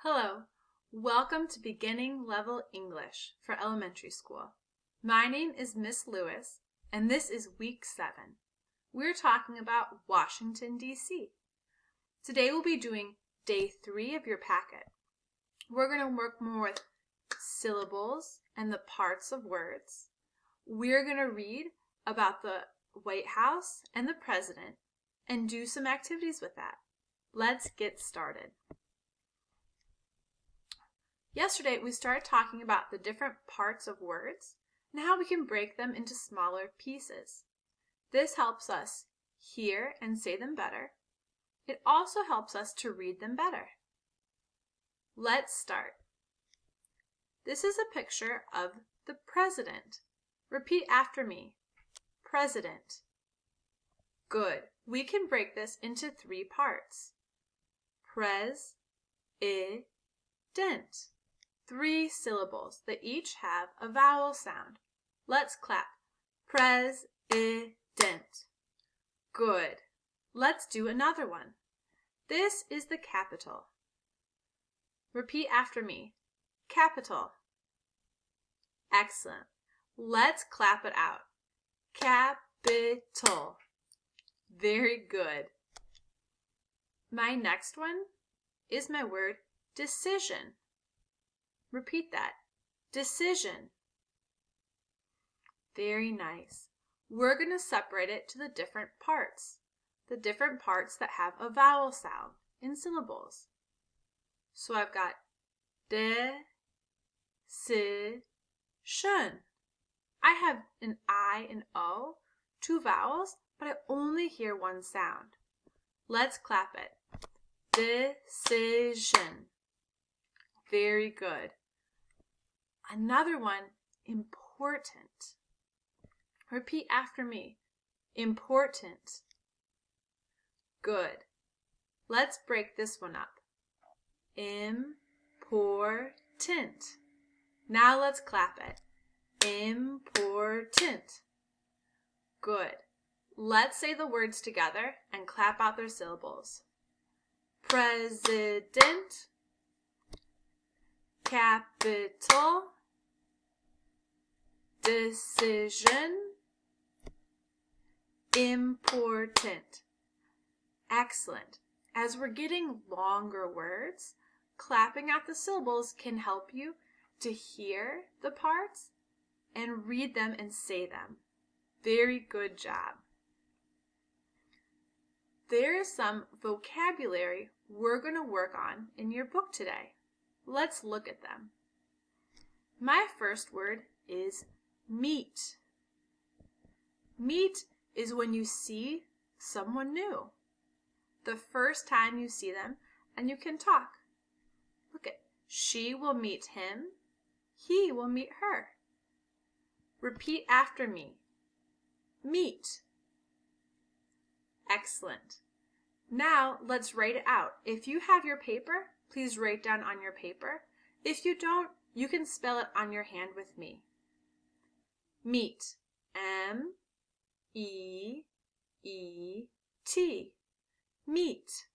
Hello, welcome to Beginning Level English for elementary school. My name is Miss Lewis, and this is week 7. We're talking about Washington, D.C. Today we'll be doing day 3 of your packet. We're going to work more with syllables and the parts of words. We're going to read about the White House and the President and do some activities with that. Let's get started. Yesterday, we started talking about the different parts of words and how we can break them into smaller pieces. This helps us hear and say them better. It also helps us to read them better. Let's start. This is a picture of the president. Repeat after me. President. Good. We can break this into 3 parts. Pres-i-dent. 3 syllables that each have a vowel sound. Let's clap. Pres-i-dent. Good. Let's do another one. This is the capital. Repeat after me. Capital. Excellent. Let's clap it out. Capital. Very good. My next one is my word decision. Repeat that. Decision. Very nice. We're going to separate it to the different parts that have a vowel sound in syllables. So I've got de-si-shun. I have an I and O, 2 vowels, but I only hear one sound. Let's clap it. Decision. Very good. Another one, important. Repeat after me. Important. Good. Let's break this one up. Important. Now let's clap it. Important. Good. Let's say the words together and clap out their syllables. President. Capital. Decision. Important. Excellent. As we're getting longer words, clapping out the syllables can help you to hear the parts and read them and say them. Very good job. There is some vocabulary we're going to work on in your book today. Let's look at them. My first word is meet. Meet is when you see someone new. The first time you see them and you can talk. Look at, she will meet him, he will meet her. Repeat after me. Meet. Excellent. Now let's write it out. If you have your paper, please write down on your paper. If you don't, you can spell it on your hand with me. Meet. M-E-E-T. Meet.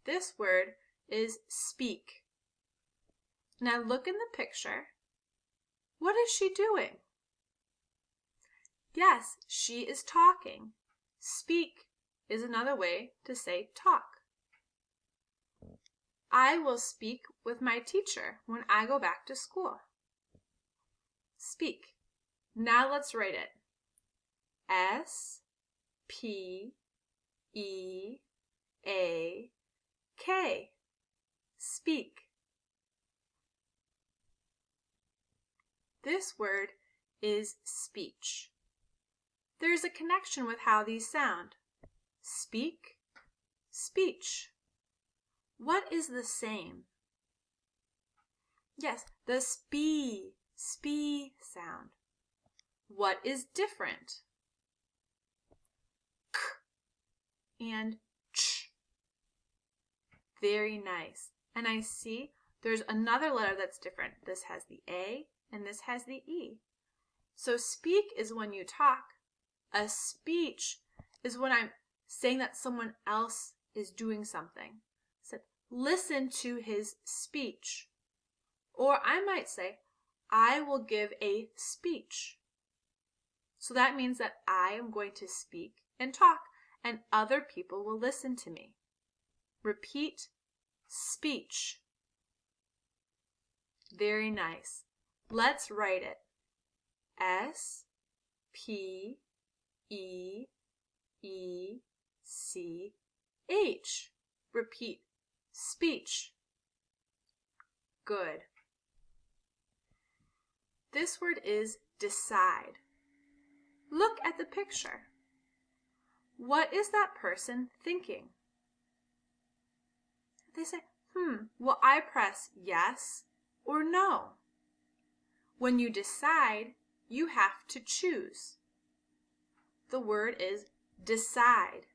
This word is speak. Now look in the picture. What is she doing? Yes, she is talking. Speak is another way to say talk. I will speak with my teacher when I go back to school. Speak. Now let's write it. S-P-E-A-K. Speak. This word is speech. There's a connection with how these sound. Speak, speech. What is the same? Yes, the spee sound. What is different? K and ch. Very nice. And I see there's another letter that's different. This has the A and this has the E. So speak is when you talk. A speech is when I'm saying that someone else is doing something. So listen to his speech. Or I might say, I will give a speech. So that means that I am going to speak and talk, and other people will listen to me. Repeat speech. Very nice. Let's write it. S-P-E-E-C-H. Repeat. Speech. Good. This word is decide. Look at the picture. What is that person thinking? They say, will I press yes or no? When you decide, you have to choose. The word is decide.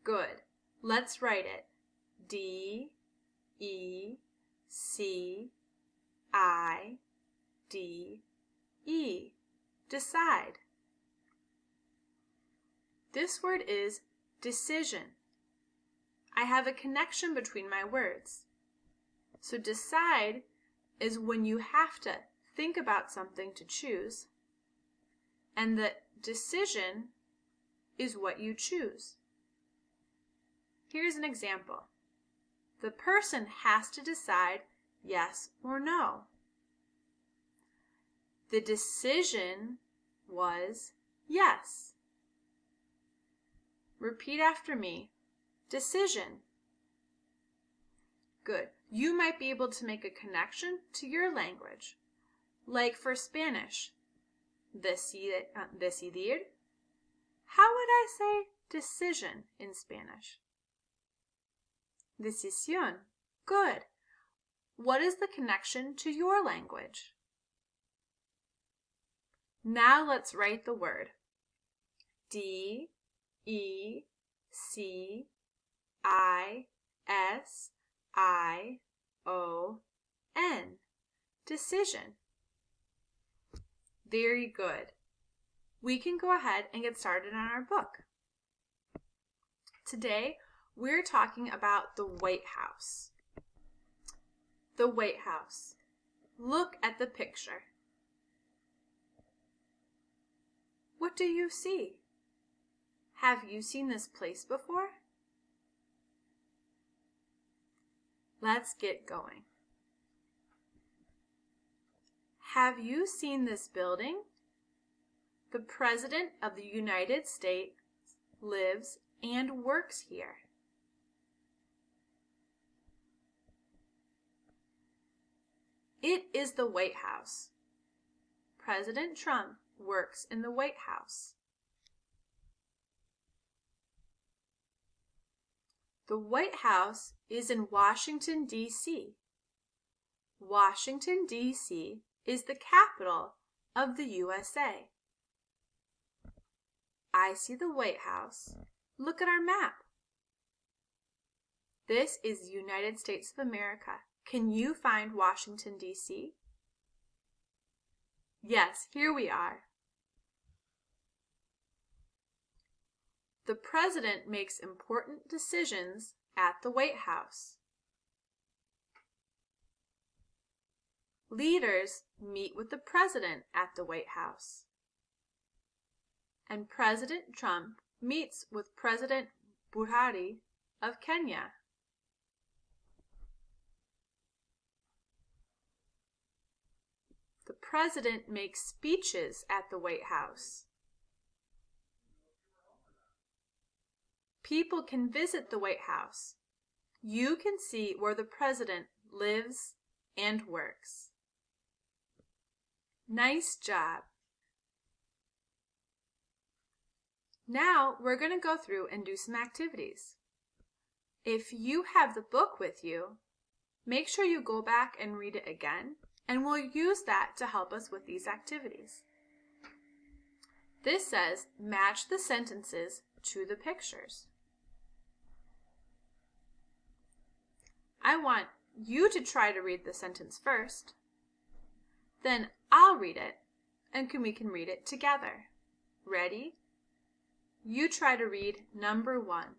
Good. Let's write it. D-E-C-I-D-E. Decide. This word is decision. I have a connection between my words. So decide is when you have to think about something to choose, and the decision is what you choose. Here's an example. The person has to decide yes or no. The decision was yes. Repeat after me. Decision. Good. You might be able to make a connection to your language. Like for Spanish, decidir. How would I say decision in Spanish? Decisión. Good. What is the connection to your language? Now let's write the word. D-E-C-I-S-I-O-N. Decision. Very good. We can go ahead and get started on our book. Today, we're talking about the White House. The White House. Look at the picture. What do you see? Have you seen this place before? Let's get going. Have you seen this building? The President of the United States lives and works here. It is the White House. President Trump works in the White House. The White House is in Washington, D.C. Washington, D.C. is the capital of the USA. I see the White House. Look at our map. This is the United States of America. Can you find Washington, D.C.? Yes, here we are. The president makes important decisions at the White House. Leaders meet with the president at the White House. And President Trump meets with President Buhari of Kenya. The president makes speeches at the White House. People can visit the White House. You can see where the president lives and works. Nice job. Now we're going to go through and do some activities. If you have the book with you, make sure you go back and read it again, and we'll use that to help us with these activities. This says, match the sentences to the pictures. I want you to try to read the sentence first. Then I'll read it, and we can read it together. Ready? You try to read number 1.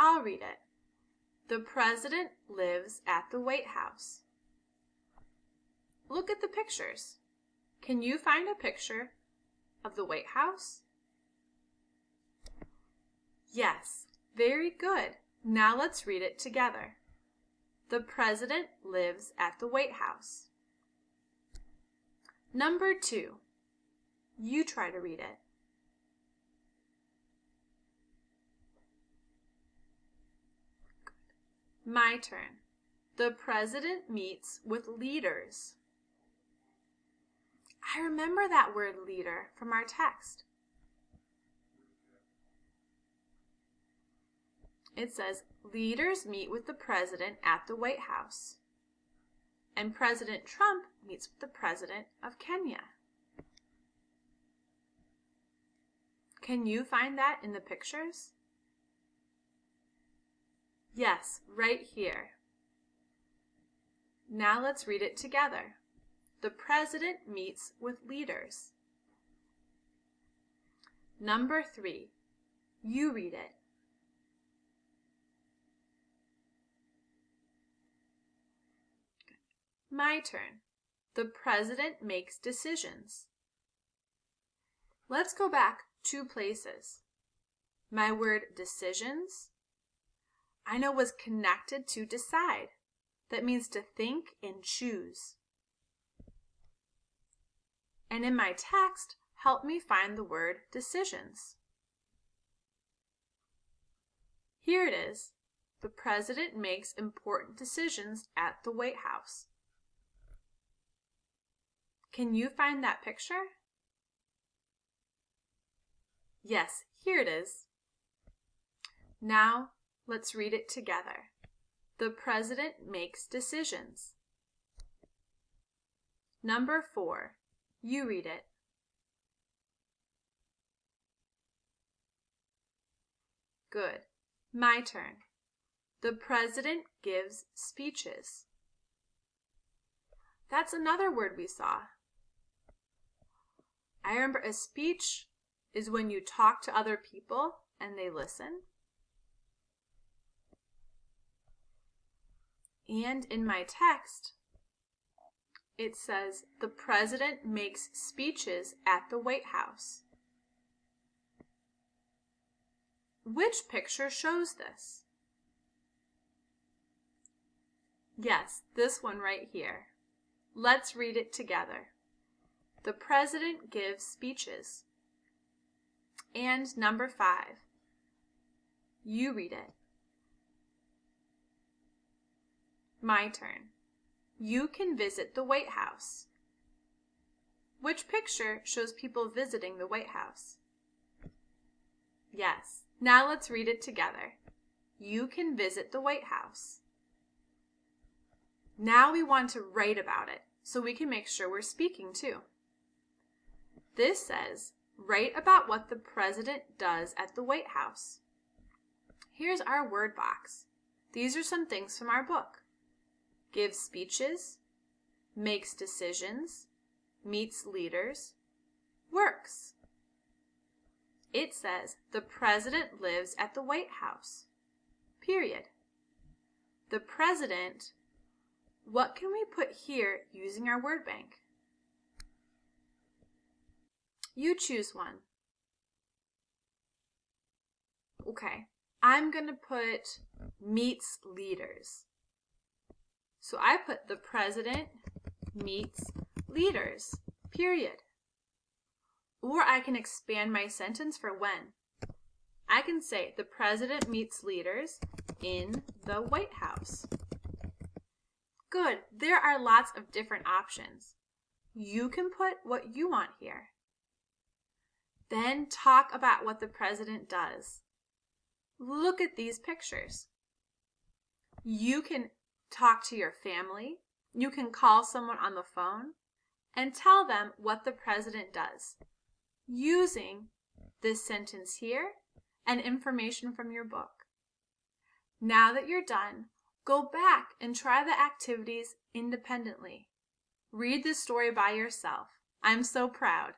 I'll read it. The president lives at the White House. Look at the pictures. Can you find a picture of the White House? Yes, very good. Now let's read it together. The president lives at the White House. Number 2. You try to read it. My turn. The president meets with leaders. I remember that word leader from our text. It says, leaders meet with the president at the White House. And President Trump meets with the president of Kenya. Can you find that in the pictures? Yes, right here. Now let's read it together. The president meets with leaders. Number 3. You read it. My turn. The president makes decisions. Let's go back 2 places. My word decisions, I know, was connected to decide. That means to think and choose. And in my text, help me find the word decisions. Here it is. The president makes important decisions at the White House. Can you find that picture? Yes, here it is. Now, let's read it together. The president makes decisions. Number 4. You read it. Good. My turn. The president gives speeches. That's another word we saw. I remember a speech is when you talk to other people and they listen. And in my text, it says the president makes speeches at the White House. Which picture shows this? Yes, this one right here. Let's read it together. The president gives speeches. And number 5. You read it. My turn. You can visit the White House. Which picture shows people visiting the White House? Yes. Now let's read it together. You can visit the White House. Now we want to write about it so we can make sure we're speaking too. This says, write about what the president does at the White House. Here's our word box. These are some things from our book. Gives speeches, makes decisions, meets leaders, works. It says the president lives at the White House. Period. The president, what can we put here using our word bank? You choose one. Okay, I'm going to put meets leaders. So I put the president meets leaders, period. Or I can expand my sentence for when. I can say the president meets leaders in the White House. Good, there are lots of different options. You can put what you want here. Then talk about what the president does. Look at these pictures. You can talk to your family. You can call someone on the phone and tell them what the president does using this sentence here and information from your book. Now that you're done, go back and try the activities independently. Read the story by yourself. I'm so proud.